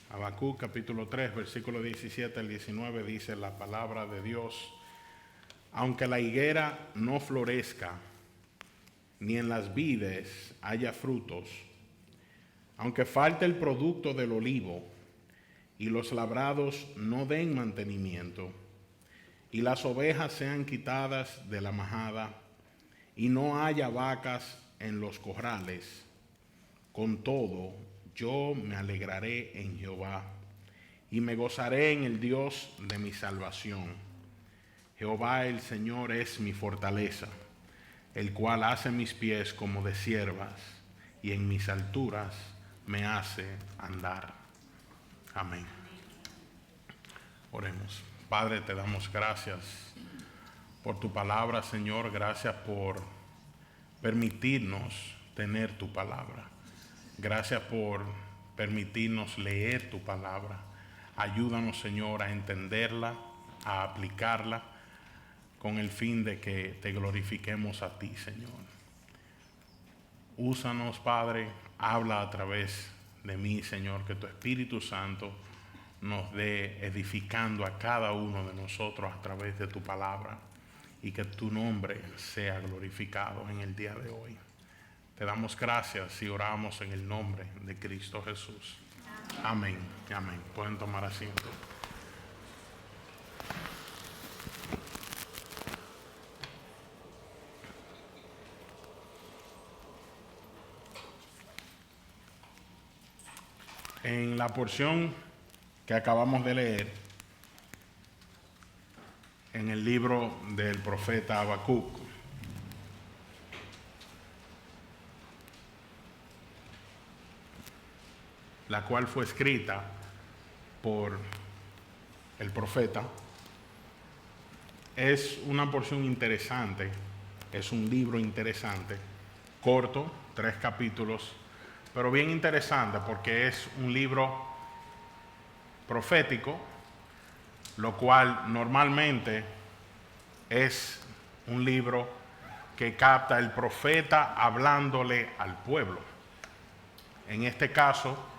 Habacuc capítulo 3, versículo 17 al 19 dice la palabra de Dios: aunque la higuera no florezca, ni en las vides haya frutos, aunque falte el producto del olivo, y los labrados no den mantenimiento, y las ovejas sean quitadas de la majada, y no haya vacas en los corrales, con todo yo me alegraré en Jehová, y me gozaré en el Dios de mi salvación. Jehová el Señor es mi fortaleza, el cual hace mis pies como de ciervas, y en mis alturas me hace andar. Amén. Oremos. Padre, te damos gracias por tu palabra, Señor. Gracias por permitirnos tener tu palabra. Gracias por permitirnos leer tu palabra. Ayúdanos, Señor, a entenderla, a aplicarla, con el fin de que te glorifiquemos a ti, Señor. Úsanos, Padre, habla a través de mí, Señor, que tu Espíritu Santo nos dé edificando a cada uno de nosotros a través de tu palabra, y que tu nombre sea glorificado en el día de hoy. Te damos gracias y oramos en el nombre de Cristo Jesús. Amén. Amén. Pueden tomar asiento. En la porción que acabamos de leer, en el libro del profeta Habacuc, la cual fue escrita por el profeta, es una porción interesante, es un libro interesante, corto, 3 capítulos, pero bien interesante porque es un libro profético, lo cual normalmente es un libro que capta el profeta hablándole al pueblo. En este caso,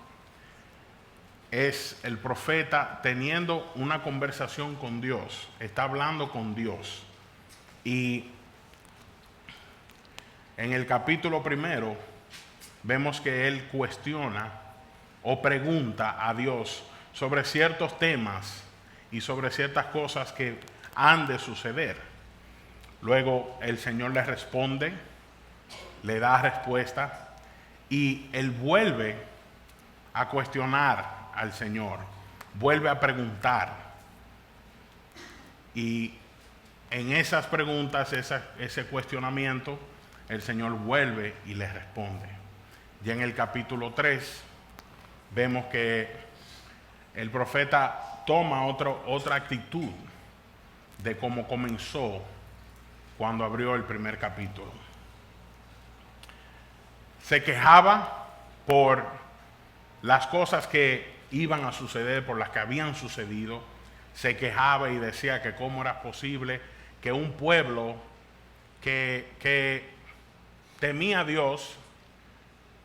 es el profeta teniendo una conversación con Dios, está hablando con Dios. Y en el capítulo 1 vemos que él cuestiona o pregunta a Dios sobre ciertos temas y sobre ciertas cosas que han de suceder. Luego el Señor le responde, le da respuesta, y él vuelve a cuestionar al Señor, vuelve a preguntar, y en esas preguntas, ese cuestionamiento, el Señor vuelve y le responde. Ya en el capítulo 3 vemos que el profeta toma otra actitud de cómo comenzó cuando abrió el primer capítulo. Se quejaba por las cosas que iban a suceder, por las que habían sucedido. Se quejaba y decía que cómo era posible que un pueblo que temía a Dios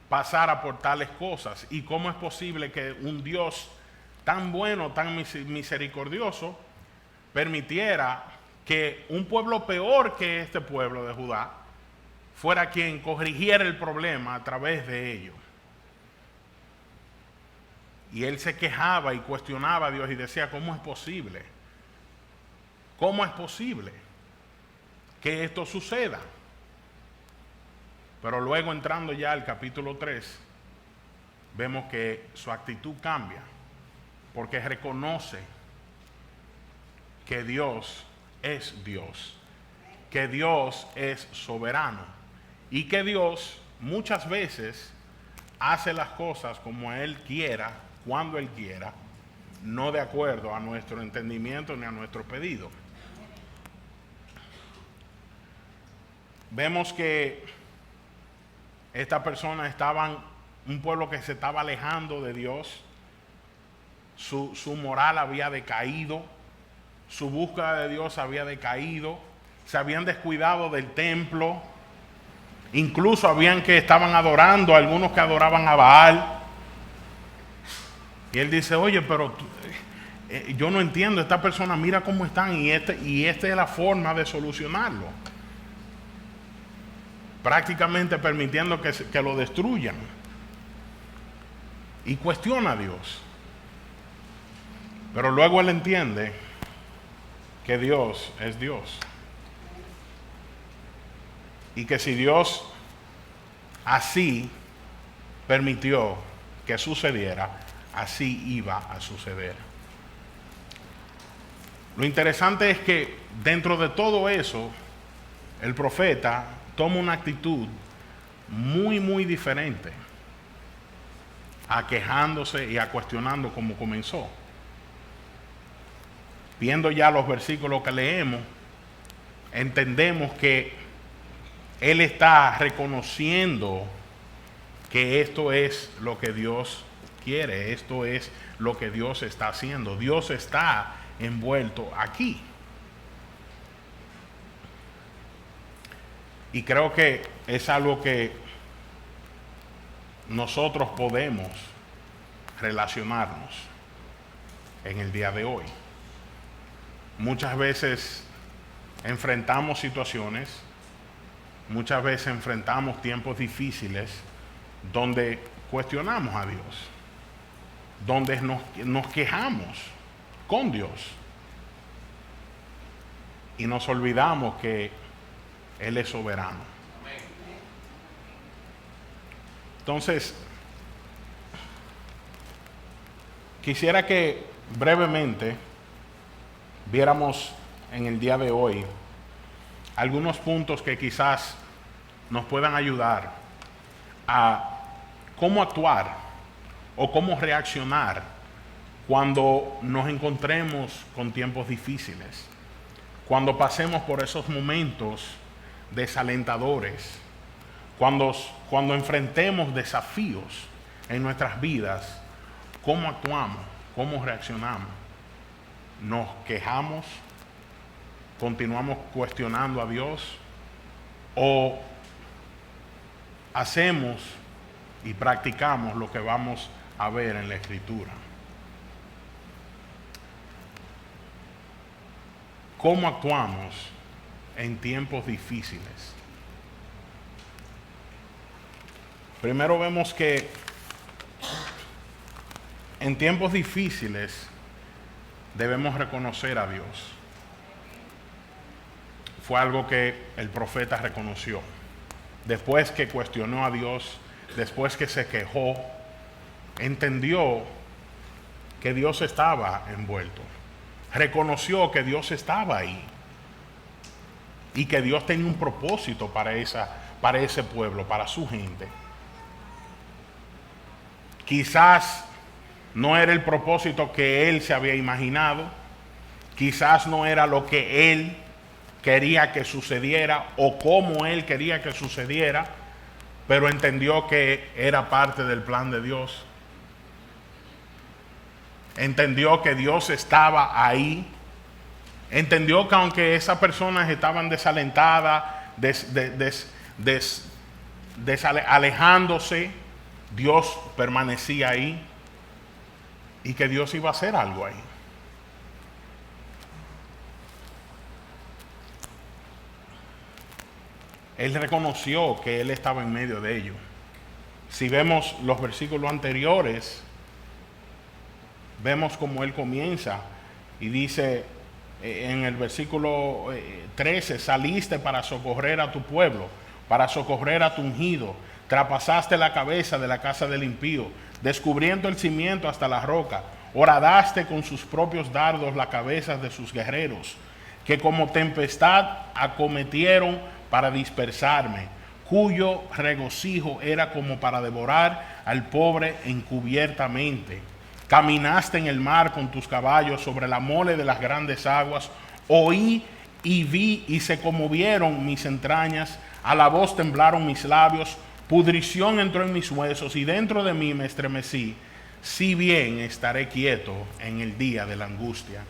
pasara por tales cosas, y cómo es posible que un Dios tan bueno, tan misericordioso, permitiera que un pueblo peor que este pueblo de Judá fuera quien corrigiera el problema a través de ellos. Y él se quejaba y cuestionaba a Dios y decía, ¿cómo es posible? ¿Cómo es posible que esto suceda? Pero luego, entrando ya al capítulo 3, vemos que su actitud cambia, porque reconoce que Dios es Dios, que Dios es soberano, y que Dios muchas veces hace las cosas como Él quiera, cuando Él quiera, no de acuerdo a nuestro entendimiento ni a nuestro pedido. Vemos que esta persona estaban, un pueblo que se estaba alejando de Dios, su moral había decaído, su búsqueda de Dios había decaído, se habían descuidado del templo, incluso habían que estaban adorando, algunos que adoraban a Baal. Y él dice, oye, pero yo no entiendo, esta persona mira cómo están y esta es la forma de solucionarlo. Prácticamente permitiendo que lo destruyan. Y cuestiona a Dios. Pero luego él entiende que Dios es Dios. Y que si Dios así permitió que sucediera, así iba a suceder. Lo interesante es que dentro de todo eso, el profeta toma una actitud muy, muy diferente a quejándose y a cuestionando como comenzó. Viendo ya los versículos que leemos, entendemos que él está reconociendo que esto es lo que Dios quiere, esto es lo que Dios está haciendo. Dios está envuelto aquí. Y creo que es algo que nosotros podemos relacionarnos en el día de hoy. Muchas veces enfrentamos situaciones, muchas veces enfrentamos tiempos difíciles donde cuestionamos a Dios, donde nos quejamos con Dios y nos olvidamos que Él es soberano. Entonces, quisiera que brevemente viéramos en el día de hoy algunos puntos que quizás nos puedan ayudar a cómo actuar o cómo reaccionar cuando nos encontremos con tiempos difíciles, cuando pasemos por esos momentos desalentadores, cuando enfrentemos desafíos en nuestras vidas, cómo actuamos, cómo reaccionamos. Nos quejamos, continuamos cuestionando a Dios o hacemos y practicamos lo que vamos a ver en la Escritura. ¿Cómo actuamos en tiempos difíciles? Primero vemos que en tiempos difíciles debemos reconocer a Dios. Fue algo que el profeta reconoció. Después que cuestionó a Dios, después que se quejó, entendió que Dios estaba envuelto. Reconoció que Dios estaba ahí y que Dios tenía un propósito para ese pueblo, para su gente. Quizás no era el propósito que él se había imaginado, quizás no era lo que él quería que sucediera o como él quería que sucediera, pero entendió que era parte del plan de Dios. Entendió que Dios estaba ahí. Entendió que aunque esas personas estaban desalentadas, alejándose, Dios permanecía ahí y que Dios iba a hacer algo ahí. Él reconoció que Él estaba en medio de ello. Si vemos los versículos anteriores, vemos cómo Él comienza y dice en el versículo 13, saliste para socorrer a tu pueblo, para socorrer a tu ungido, traspasaste la cabeza de la casa del impío, descubriendo el cimiento hasta la roca, horadaste con sus propios dardos la cabeza de sus guerreros, que como tempestad acometieron para dispersarme, cuyo regocijo era como para devorar al pobre encubiertamente. Caminaste en el mar con tus caballos sobre la mole de las grandes aguas, oí y vi y se conmovieron mis entrañas, a la voz temblaron mis labios, pudrición entró en mis huesos y dentro de mí me estremecí. Si bien estaré quieto en el día de la angustia,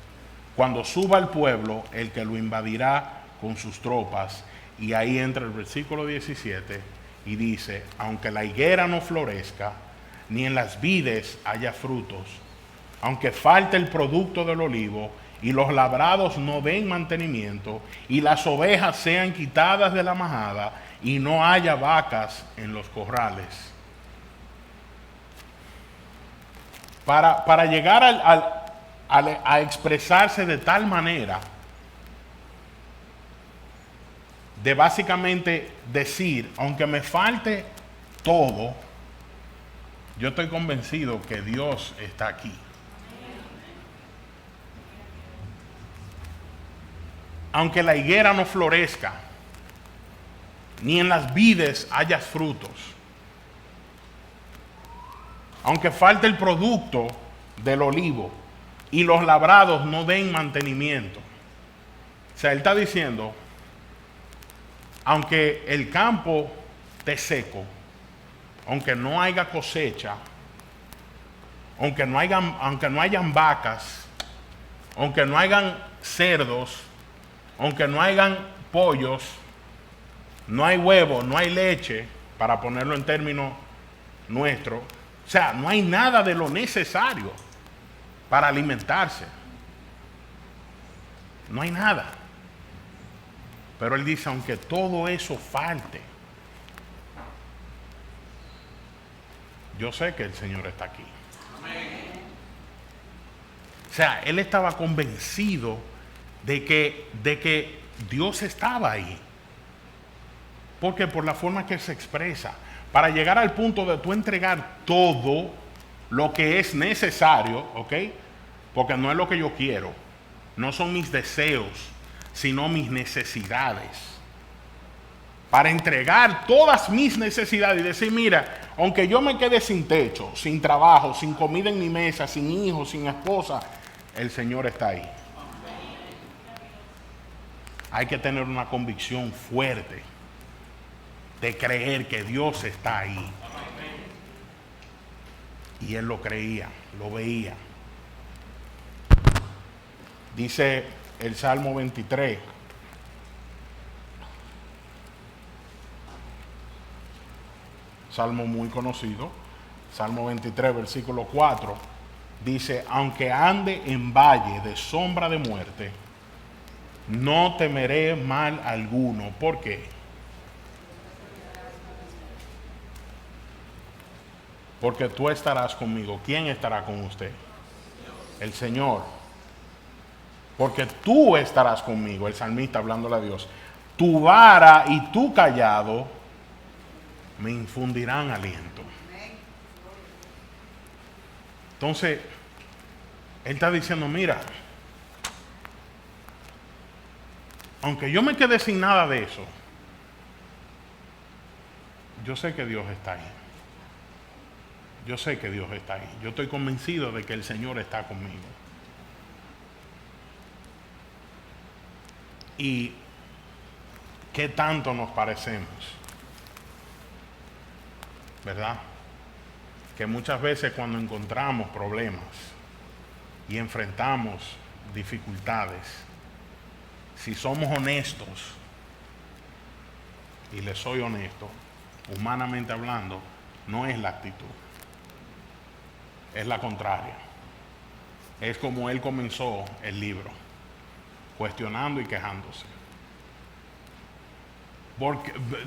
cuando suba el pueblo, el que lo invadirá con sus tropas. Y ahí entra el versículo 17 y dice, aunque la higuera no florezca, ni en las vides haya frutos, aunque falte el producto del olivo, y los labrados no den mantenimiento, y las ovejas sean quitadas de la majada, y no haya vacas en los corrales. Para llegar a expresarse de tal manera, de básicamente decir, aunque me falte todo, yo estoy convencido que Dios está aquí. Aunque la higuera no florezca, ni en las vides haya frutos, aunque falte el producto del olivo y los labrados no den mantenimiento. O sea, él está diciendo, aunque el campo esté seco, aunque no haya cosecha, aunque no hayan vacas, aunque no hayan cerdos, aunque no hayan pollos, no hay huevo, no hay leche, para ponerlo en términos nuestros, o sea, no hay nada de lo necesario para alimentarse. No hay nada. Pero él dice, aunque todo eso falte, yo sé que el Señor está aquí. O sea, él estaba convencido de que Dios estaba ahí. Porque por la forma que se expresa, para llegar al punto de tú entregar todo lo que es necesario, ¿ok? Porque no es lo que yo quiero, no son mis deseos, sino mis necesidades. Para entregar todas mis necesidades y decir, mira, aunque yo me quede sin techo, sin trabajo, sin comida en mi mesa, sin hijos, sin esposa, el Señor está ahí. Hay que tener una convicción fuerte de creer que Dios está ahí. Y él lo creía, lo veía. Dice el Salmo 23. Salmo muy conocido. Salmo 23, versículo 4. Dice, aunque ande en valle de sombra de muerte, no temeré mal alguno. ¿Por qué? Porque tú estarás conmigo. ¿Quién estará con usted? El Señor. Porque tú estarás conmigo, el salmista hablándole a Dios. Tu vara y tu callado me infundirán aliento. Entonces, él está diciendo, mira, aunque yo me quede sin nada de eso, yo sé que Dios está ahí. Yo sé que Dios está ahí. Yo estoy convencido de que el Señor está conmigo. Y qué tanto nos parecemos, ¿verdad? Que muchas veces cuando encontramos problemas y enfrentamos dificultades, si somos honestos, y les soy honesto, humanamente hablando, no es la actitud, es la contraria. Es como él comenzó el libro, cuestionando y quejándose.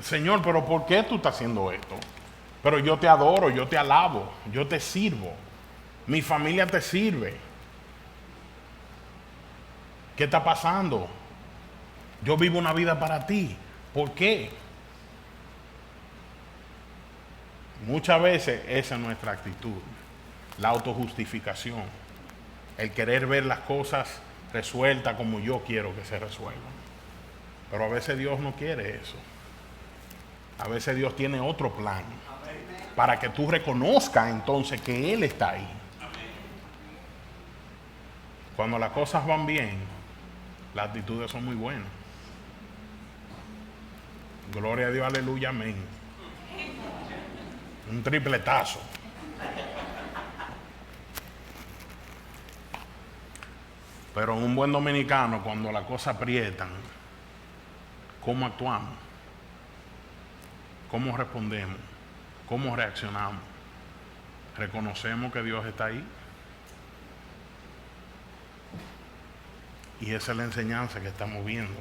Señor, pero ¿por qué tú estás haciendo esto? Pero yo te adoro, yo te alabo, yo te sirvo, mi familia te sirve. ¿Qué está pasando? Yo vivo una vida para ti. ¿Por qué? Muchas veces esa es nuestra actitud, la autojustificación, el querer ver las cosas resueltas como yo quiero que se resuelvan. Pero a veces Dios no quiere eso. A veces Dios tiene otro plan para que tú reconozcas entonces que Él está ahí. Cuando las cosas van bien, las actitudes son muy buenas. Gloria a Dios, aleluya, amén. Un tripletazo. Pero un buen dominicano, cuando las cosas aprietan, ¿cómo actuamos? ¿Cómo respondemos? ¿Cómo reaccionamos? ¿Reconocemos que Dios está ahí? Y esa es la enseñanza que estamos viendo.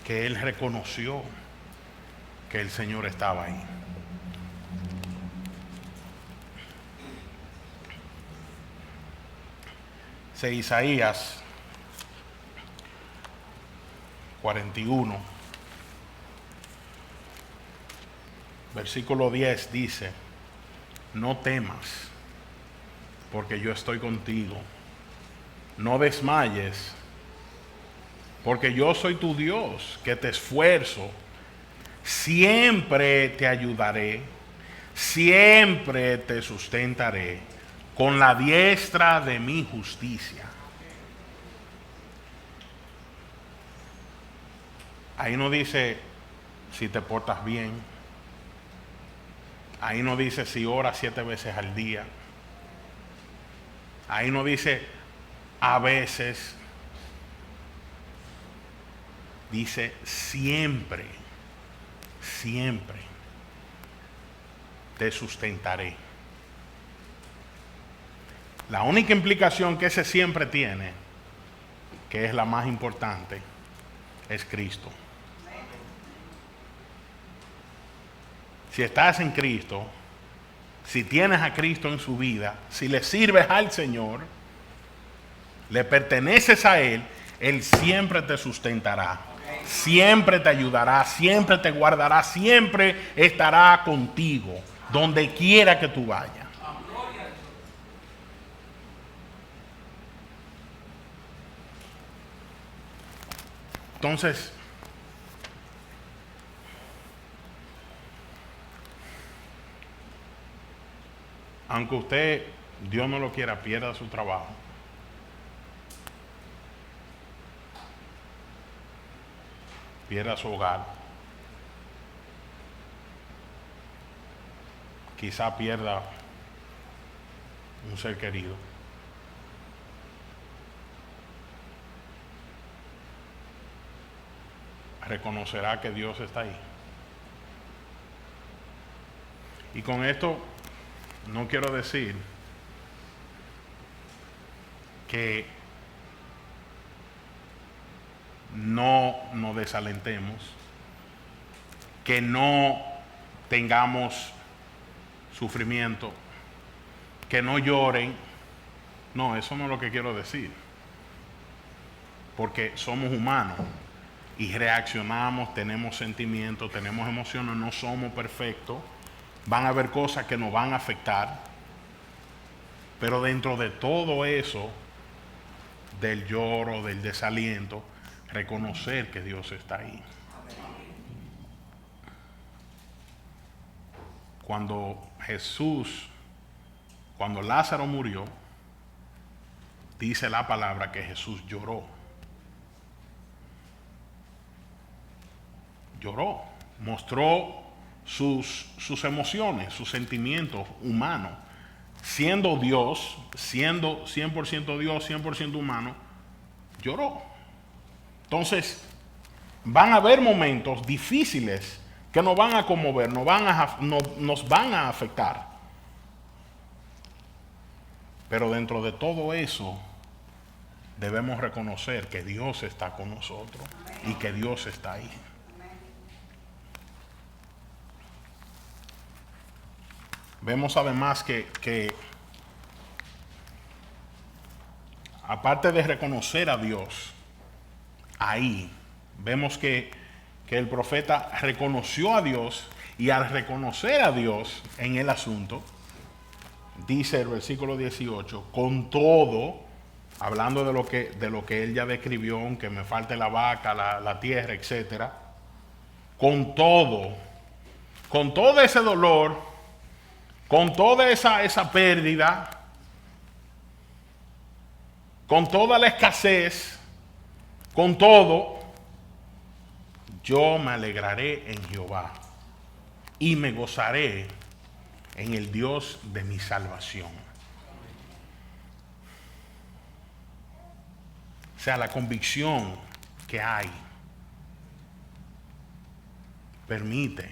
Que él reconoció que el Señor estaba ahí. Isaías 41, versículo 10 dice: no temas, porque yo estoy contigo. No desmayes, porque yo soy tu Dios, que te esfuerzo. Siempre te ayudaré, siempre te sustentaré con la diestra de mi justicia. Ahí no dice si te portas bien. Ahí no dice si oras 7 veces al día. Ahí no dice a veces. Dice siempre, siempre te sustentaré. La única implicación que ese siempre tiene, que es la más importante, es Cristo. Si estás en Cristo, si tienes a Cristo en su vida, si le sirves al Señor, le perteneces a Él, Él siempre te sustentará, siempre te ayudará, siempre te guardará, siempre estará contigo, donde quiera que tú vayas. Entonces, aunque usted, Dios no lo quiera, pierda su trabajo, pierda su hogar, quizá pierda un ser querido, reconocerá que Dios está ahí. Y con esto no quiero decir que no nos desalentemos, que no tengamos sufrimiento, que no lloren. No, eso no es lo que quiero decir. Porque somos humanos y reaccionamos, tenemos sentimientos, tenemos emociones, no somos perfectos. Van a haber cosas que nos van a afectar. Pero dentro de todo eso, del lloro, del desaliento, reconocer que Dios está ahí. Cuando Lázaro murió, dice la palabra que Jesús lloró. Lloró, mostró sus emociones, sus sentimientos humanos. Siendo Dios, siendo 100% Dios, 100% humano, lloró. Entonces, van a haber momentos difíciles que nos van a conmover, nos van a afectar. Pero dentro de todo eso, debemos reconocer que Dios está con nosotros y que Dios está ahí. Vemos además que aparte de reconocer a Dios, ahí vemos que el profeta reconoció a Dios, y al reconocer a Dios en el asunto, dice el versículo 18, con todo, hablando de lo que él ya describió, aunque me falte la vaca, la tierra, etcétera, con todo ese dolor, con toda esa pérdida, con toda la escasez, con todo, yo me alegraré en Jehová y me gozaré en el Dios de mi salvación. O sea, la convicción que hay permite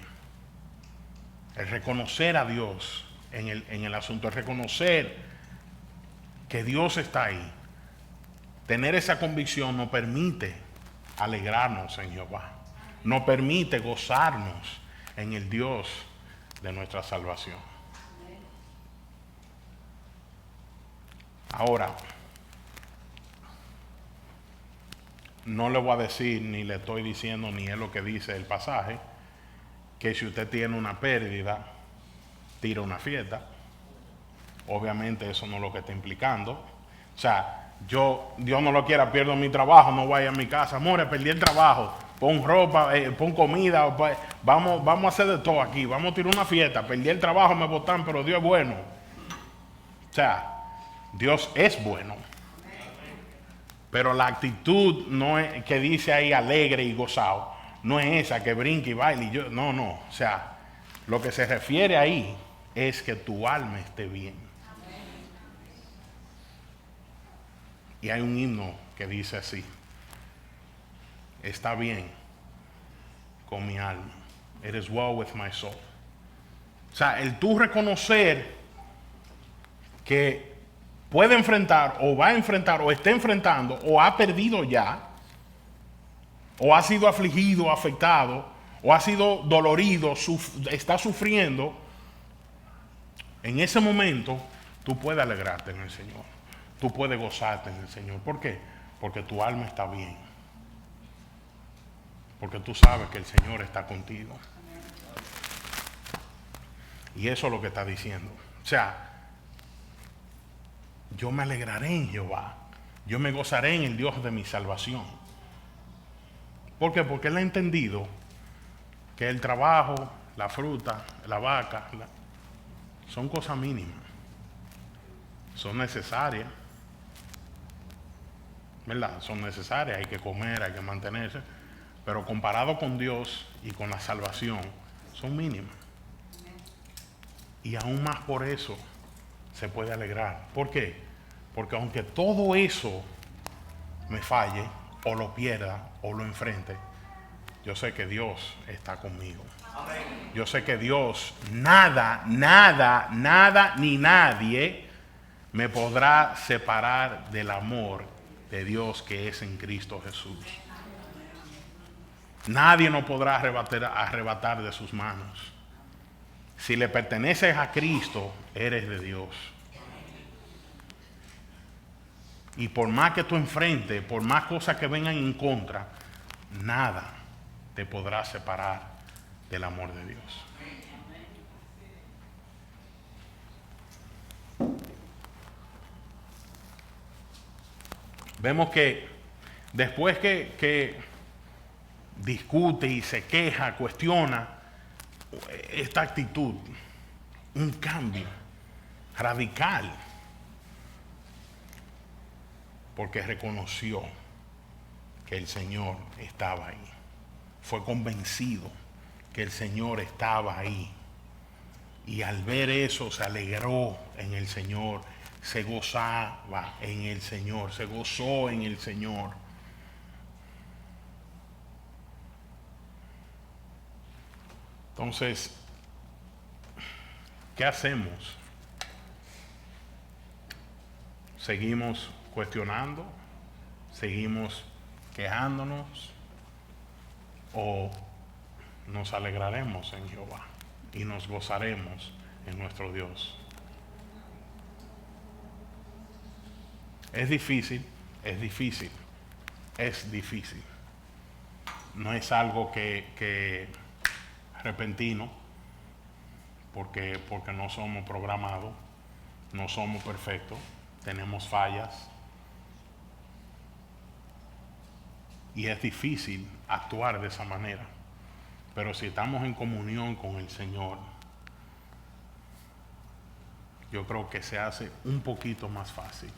el reconocer a Dios en el asunto, el reconocer que Dios está ahí, tener esa convicción nos permite alegrarnos en Jehová, nos permite gozarnos en el Dios de nuestra salvación. Ahora, no le voy a decir, ni le estoy diciendo, ni es lo que dice el pasaje, que si usted tiene una pérdida, tira una fiesta. Obviamente eso no es lo que está implicando. O sea, Dios no lo quiera, pierdo mi trabajo, no vaya a mi casa, amores, perdí el trabajo, pon ropa, pon comida, vamos a hacer de todo aquí, vamos a tirar una fiesta, perdí el trabajo, me botan, pero Dios es bueno. O sea, Dios es bueno. Pero la actitud no es que dice ahí alegre y gozado, no es esa que brinque y baile y yo, no. O sea, lo que se refiere ahí es que tu alma esté bien. Y hay un himno que dice así: está bien con mi alma. It is well with my soul. O sea, el tú reconocer que puede enfrentar o va a enfrentar o está enfrentando o ha perdido ya, o ha sido afligido, afectado, o ha sido dolorido, está sufriendo, en ese momento tú puedes alegrarte en el Señor, tú puedes gozarte en el Señor. ¿Por qué? Porque tu alma está bien, porque tú sabes que el Señor está contigo. Y eso es lo que está diciendo. O sea, yo me alegraré en Jehová, yo me gozaré en el Dios de mi salvación. ¿Por qué? Porque él ha entendido que el trabajo, la fruta, la vaca, son cosas mínimas, son necesarias, ¿verdad? Son necesarias, hay que comer, hay que mantenerse, pero comparado con Dios y con la salvación, son mínimas. Y aún más por eso se puede alegrar. ¿Por qué? Porque aunque todo eso me falle, o lo pierda, o lo enfrente, yo sé que Dios está conmigo. Yo sé que Dios, nada, ni nadie me podrá separar del amor de Dios que es en Cristo Jesús. Nadie nos podrá arrebatar de sus manos. Si le perteneces a Cristo, eres de Dios. Y por más que tú enfrentes, por más cosas que vengan en contra, nada te podrá separar del amor de Dios. Vemos que después que discute y se queja, cuestiona, esta actitud, un cambio radical, porque reconoció que el Señor estaba ahí. Fue convencido que el Señor estaba ahí. Y al ver eso se alegró en el Señor, se gozaba en el Señor, se gozó en el Señor. Entonces, ¿qué hacemos? ¿Seguimos cuestionando? ¿Seguimos quejándonos? ¿O nos alegraremos en Jehová y nos gozaremos en nuestro Dios? Es difícil. No es algo que repentino, porque no somos programados, no somos perfectos, tenemos fallas. Y es difícil actuar de esa manera. Pero si estamos en comunión con el Señor, yo creo que se hace un poquito más fácil.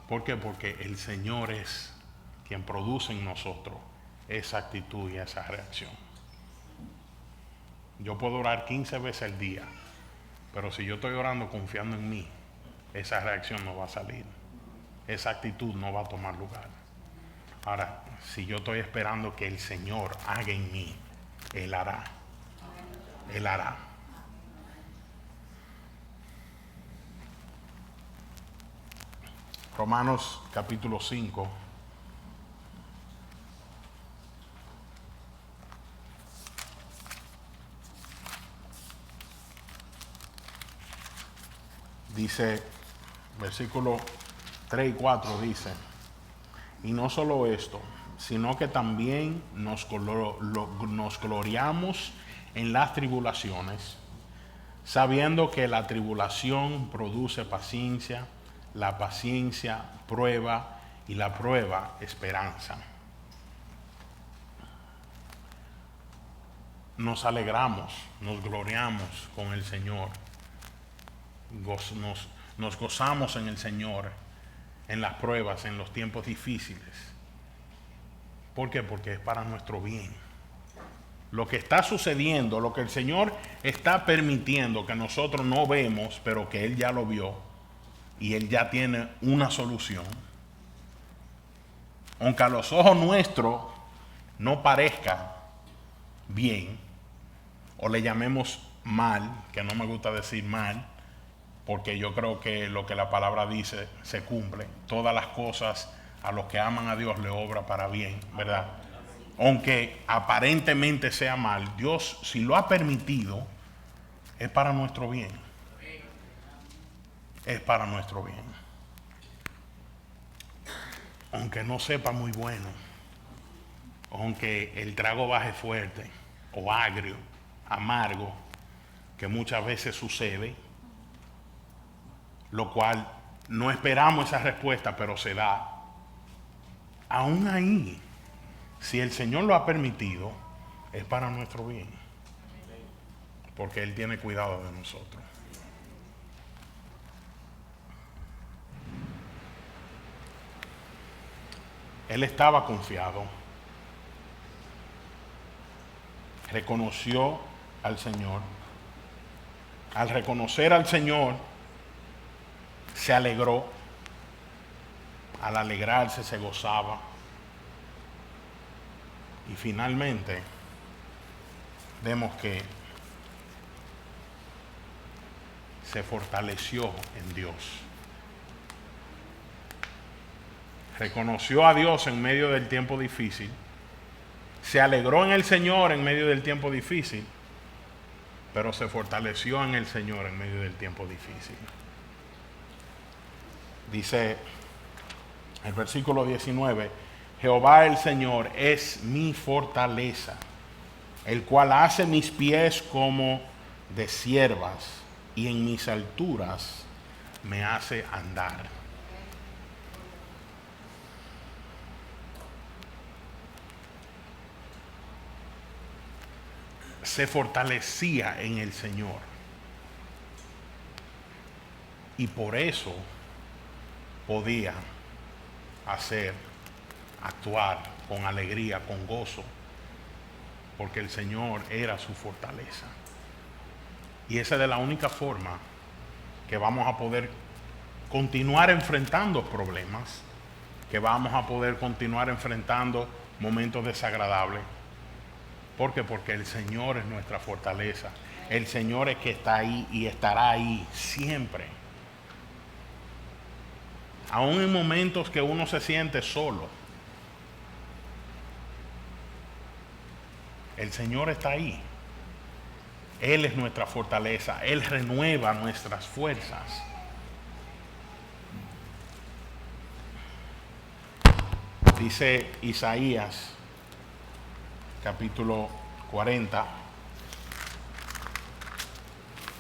¿Por qué? Porque el Señor es quien produce en nosotros esa actitud y esa reacción. Yo puedo orar 15 veces al día, pero si yo estoy orando confiando en mí, esa reacción no va a salir. Esa actitud no va a tomar lugar. Ahora, si yo estoy esperando que el Señor haga en mí, Él hará. Él hará. Romanos capítulo 5. Dice, versículos 3 y 4 dice, y no solo esto, sino que también nos gloriamos en las tribulaciones, sabiendo que la tribulación produce paciencia, la paciencia prueba y la prueba esperanza. Nos alegramos, nos gloriamos con el Señor, nos gozamos en el Señor, en las pruebas, en los tiempos difíciles. ¿Por qué? Porque es para nuestro bien. Lo que está sucediendo, lo que el Señor está permitiendo que nosotros no vemos, pero que Él ya lo vio y Él ya tiene una solución. Aunque a los ojos nuestros no parezca bien, o le llamemos mal, que no me gusta decir mal, porque yo creo que lo que la palabra dice se cumple. Todas las cosas a los que aman a Dios le obra para bien, ¿verdad? Aunque aparentemente sea mal, Dios, si lo ha permitido, es para nuestro bien. Es para nuestro bien. Aunque no sepa muy bueno, aunque el trago baje fuerte, o agrio, amargo, que muchas veces sucede, lo cual no esperamos esa respuesta, pero se da. Aún ahí, si el Señor lo ha permitido, es para nuestro bien, porque Él tiene cuidado de nosotros. Él estaba confiado, reconoció al Señor. Al reconocer al Señor, se alegró. Al alegrarse se gozaba. Y finalmente vemos que se fortaleció en Dios. Reconoció a Dios en medio del tiempo difícil. Se alegró en el Señor en medio del tiempo difícil, pero se fortaleció en el Señor en medio del tiempo difícil. Dice el versículo 19, Jehová el Señor es mi fortaleza, el cual hace mis pies como de ciervas y en mis alturas me hace andar. Se fortalecía en el Señor. Y por eso podía actuar con alegría, con gozo, porque el Señor era su fortaleza. Y esa es la única forma que vamos a poder continuar enfrentando problemas, que vamos a poder continuar enfrentando momentos desagradables. ¿Por qué? Porque el Señor es nuestra fortaleza. El Señor es que está ahí y estará ahí siempre. Aún en momentos que uno se siente solo, el Señor está ahí. Él es nuestra fortaleza. Él renueva nuestras fuerzas. Dice Isaías capítulo 40,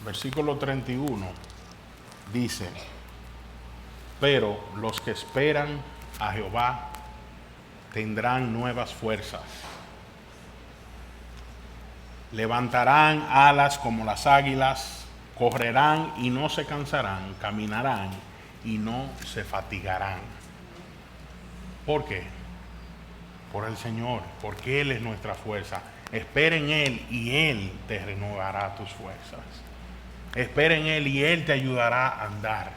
versículo 31, dice, pero los que esperan a Jehová tendrán nuevas fuerzas, levantarán alas como las águilas, correrán y no se cansarán, caminarán y no se fatigarán. ¿Por qué? Por el Señor, porque Él es nuestra fuerza. Espera en Él y Él te renovará tus fuerzas. Espera en Él y Él te ayudará a andar.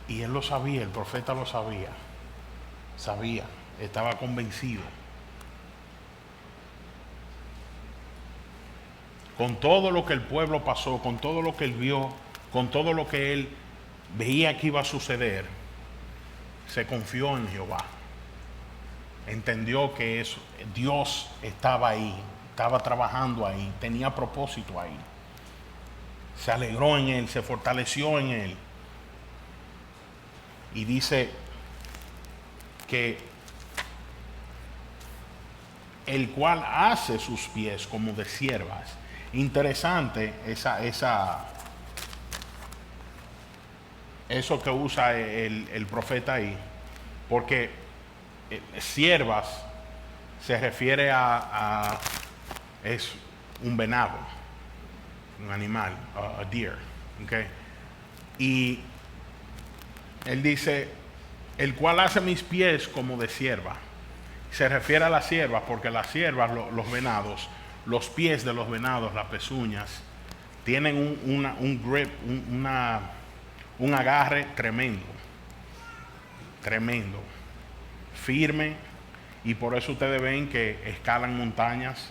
Y Él lo sabía, el profeta lo sabía. Sabía, estaba convencido. Con todo lo que el pueblo pasó, con todo lo que Él vio, con todo lo que Él veía que iba a suceder, se confió en Jehová. Entendió que Dios estaba ahí, estaba trabajando ahí, tenía propósito ahí. Se alegró en él, se fortaleció en él. Y dice que el cual hace sus pies como de siervas. Interesante eso que usa el profeta ahí, porque siervas se refiere es un venado, un animal, a deer, okay? Y él dice, el cual hace mis pies como de sierva. Se refiere a las siervas porque las siervas, los venados, los pies de los venados, las pezuñas, tienen un grip, un agarre tremendo, firme, y por eso ustedes ven que escalan montañas,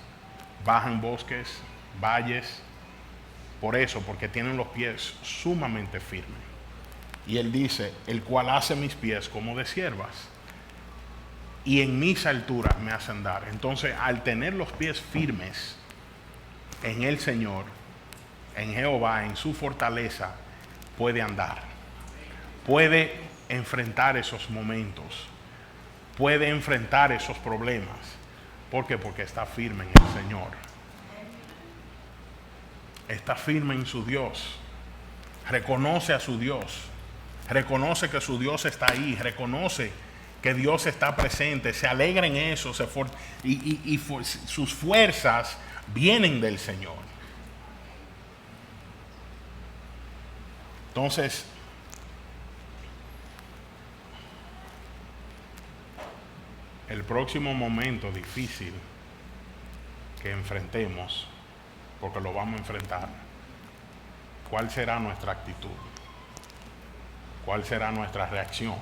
bajan bosques, valles, por eso, porque tienen los pies sumamente firmes. Y él dice, el cual hace mis pies como de siervas, y en mis alturas me hace andar. Entonces, al tener los pies firmes en el Señor, en Jehová, en su fortaleza, puede andar, puede enfrentar esos momentos, puede enfrentar esos problemas. ¿Por qué? Porque está firme en el Señor, está firme en su Dios, reconoce a su Dios, reconoce que su Dios está ahí, reconoce que Dios está presente, se alegra en eso, sus fuerzas vienen del Señor. Entonces, el próximo momento difícil que enfrentemos, porque lo vamos a enfrentar, ¿cuál será nuestra actitud? ¿Cuál será nuestra reacción?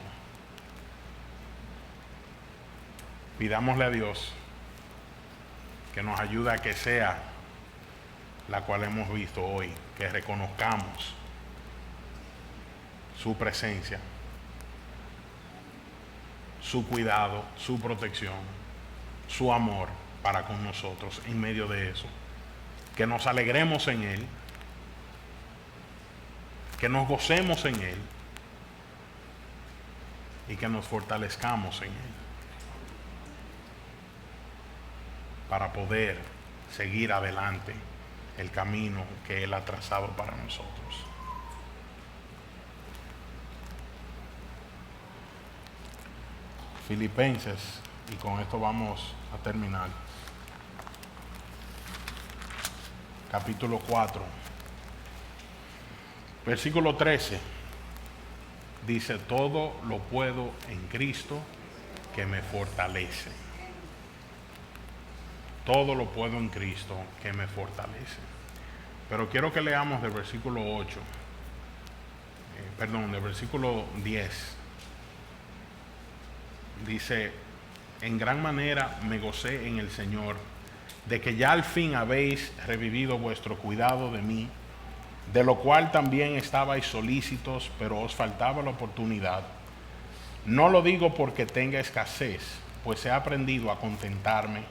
Pidámosle a Dios que nos ayude a que sea la cual hemos visto hoy, que reconozcamos su presencia, su cuidado, su protección, su amor para con nosotros en medio de eso. Que nos alegremos en Él, que nos gocemos en Él y que nos fortalezcamos en Él para poder seguir adelante el camino que Él ha trazado para nosotros. Filipenses, y con esto vamos a terminar. Capítulo 4, versículo 13, dice, todo lo puedo en Cristo que me fortalece. Todo lo puedo en Cristo que me fortalece. Pero quiero que leamos del versículo 8, del versículo 10. Dice, en gran manera me gocé en el Señor, de que ya al fin habéis revivido vuestro cuidado de mí, de lo cual también estabais solícitos, pero os faltaba la oportunidad. No lo digo porque tenga escasez, pues he aprendido a contentarme,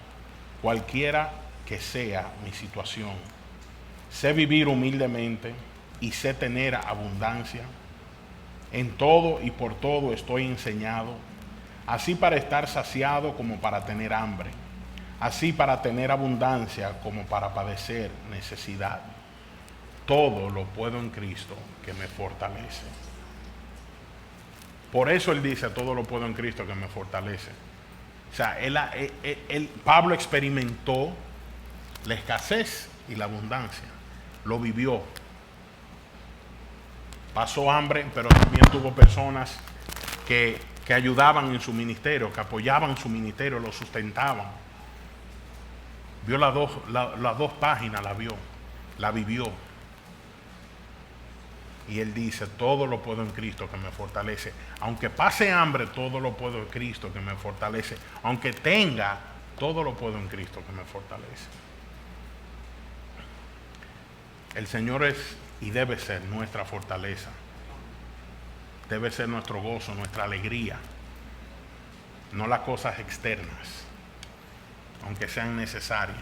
cualquiera que sea mi situación. Sé vivir humildemente y sé tener abundancia. En todo y por todo estoy enseñado, así para estar saciado como para tener hambre, así para tener abundancia como para padecer necesidad. Todo lo puedo en Cristo que me fortalece. Por eso él dice, todo lo puedo en Cristo que me fortalece. O sea, Pablo experimentó la escasez y la abundancia, lo vivió. Pasó hambre, pero también tuvo personas que ayudaban en su ministerio, que apoyaban su ministerio, lo sustentaban. Vio las dos páginas, la vivió. Y él dice, todo lo puedo en Cristo que me fortalece. Aunque pase hambre, todo lo puedo en Cristo que me fortalece. Aunque tenga, todo lo puedo en Cristo que me fortalece. El Señor es y debe ser nuestra fortaleza. debe ser nuestro gozo, nuestra alegría, no las cosas externas, aunque sean necesarias.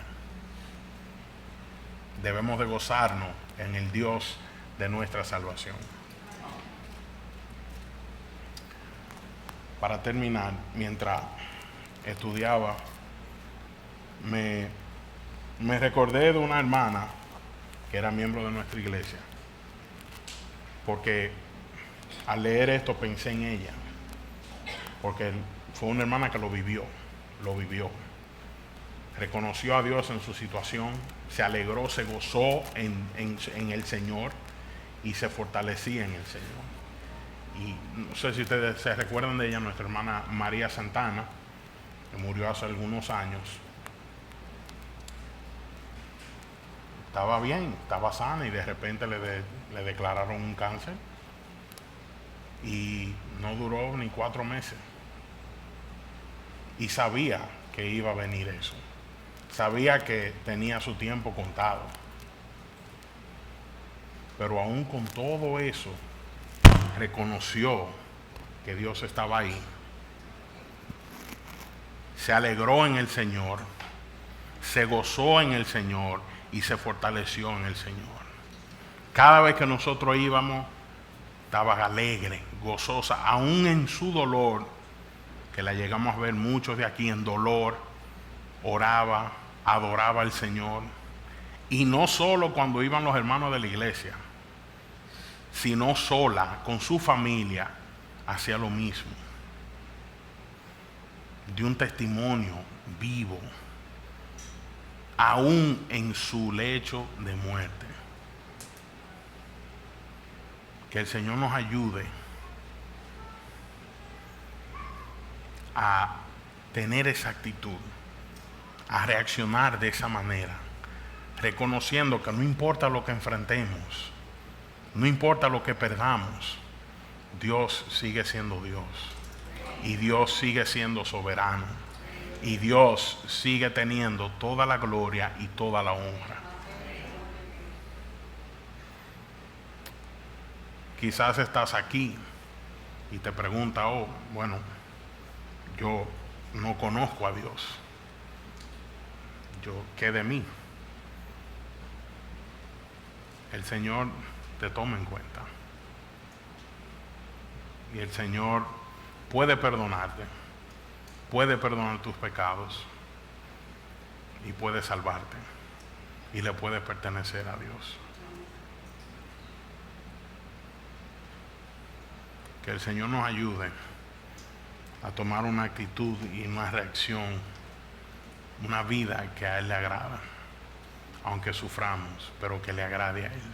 Debemos de gozarnos en el Dios de nuestra salvación. Para terminar, mientras estudiaba, me recordé de una hermana que era miembro de nuestra iglesia, porque al leer esto pensé en ella, porque fue una hermana que lo vivió, reconoció a Dios en su situación, se alegró, se gozó en el Señor y se fortalecía en el Señor. Y no sé si ustedes se recuerdan de ella, nuestra hermana María Santana, que murió hace algunos años. Estaba bien, estaba sana y de repente le declararon un cáncer y no duró ni 4 meses. Y sabía que iba a venir eso. Sabía que tenía su tiempo contado. Pero aún con todo eso, reconoció que Dios estaba ahí. Se alegró en el Señor, se gozó en el Señor y se fortaleció en el Señor. Cada vez que nosotros íbamos, estaba alegre, gozosa, aún en su dolor, que la llegamos a ver muchos de aquí en dolor, oraba, adoraba al Señor. Y no solo cuando iban los hermanos de la iglesia, sino sola, con su familia, hacía lo mismo. Dio un testimonio vivo, aún en su lecho de muerte. Que el Señor nos ayude a tener esa actitud, a reaccionar de esa manera, reconociendo que no importa lo que enfrentemos, no importa lo que perdamos, Dios sigue siendo Dios y Dios sigue siendo soberano y Dios sigue teniendo toda la gloria y toda la honra. Quizás estás aquí y te preguntas, bueno, yo no conozco a Dios. ¿Qué de mí? El Señor te toma en cuenta. Y el Señor puede perdonarte, puede perdonar tus pecados y puede salvarte y le puede pertenecer a Dios. Que el Señor nos ayude a tomar una actitud y una reacción, una vida que a Él le agrada, aunque suframos, pero que le agrade a Él.